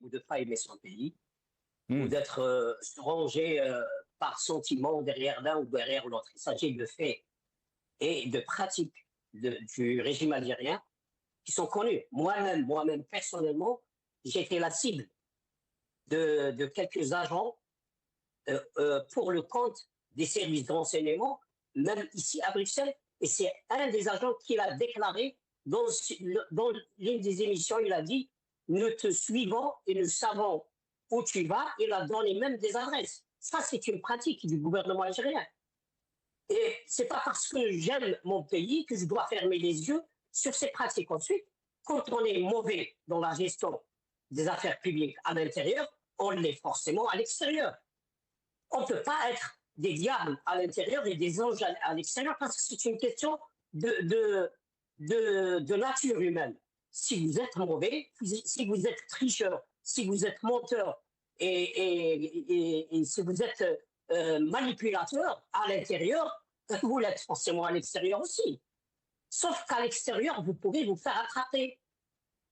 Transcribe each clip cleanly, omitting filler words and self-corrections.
ou de ne pas aimer son pays, ou Hmm. d'être se ranger par sentiment derrière l'un ou derrière l'autre. Il s'agit de faits et de pratiques du régime algérien qui sont connus. Moi-même, personnellement, j'ai été la cible de quelques agents pour le compte des services de renseignement, même ici à Bruxelles. Et c'est un des agents qui l'a déclaré dans l'une des émissions. Il a dit: nous te suivons et nous savons où tu vas. Il a donné même des adresses. Ça, c'est une pratique du gouvernement algérien. Et c'est pas parce que j'aime mon pays que je dois fermer les yeux sur ces pratiques. Ensuite, quand on est mauvais dans la gestion des affaires publiques à l'intérieur, on l'est forcément à l'extérieur. On ne peut pas être des diables à l'intérieur et des anges à l'extérieur parce que c'est une question de nature humaine. Si vous êtes mauvais, si vous êtes tricheur, si vous êtes menteur et si vous êtes manipulateur à l'intérieur, vous l'êtes forcément à l'extérieur aussi. Sauf qu'à l'extérieur, vous pouvez vous faire attraper.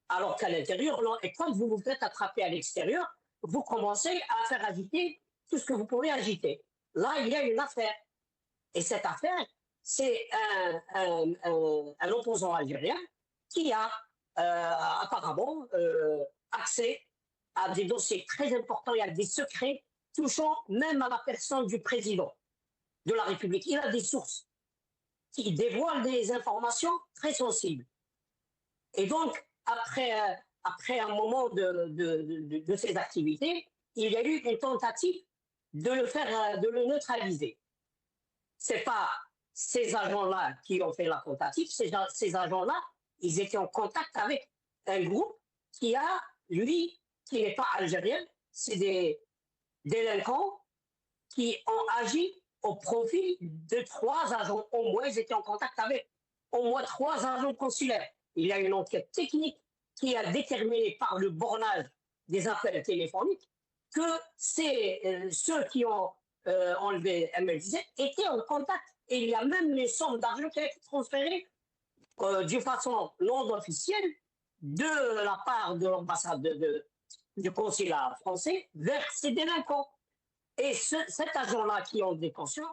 Alors qu'à l'intérieur, non. Et quand vous vous faites attraper à l'extérieur, vous commencez à faire agiter tout ce que vous pouvez agiter. Là, il y a une affaire. Et cette affaire, c'est un opposant algérien qui a apparemment accès à des dossiers très importants et à des secrets touchant même à la personne du président de la République. Il a des sources qui dévoilent des informations très sensibles. Et donc, après un moment de ces activités, il y a eu une tentative de le neutraliser. Ce n'est pas ces agents-là qui ont fait la tentative, ces agents-là, ils étaient en contact avec un groupe qui n'est pas algérien, c'est des délinquants qui ont agi au profit de 3 agents. Au moins, ils étaient en contact avec au moins 3 agents consulaires. Il y a une enquête technique qui a déterminé par le bornage des appels téléphoniques que ceux qui ont enlevé MLZ étaient en contact. Et il y a même une somme d'argent qui a été transférée d'une façon non officielle de la part de l'ambassade du consulat français vers ces délinquants. Et cet agent-là qui est en détention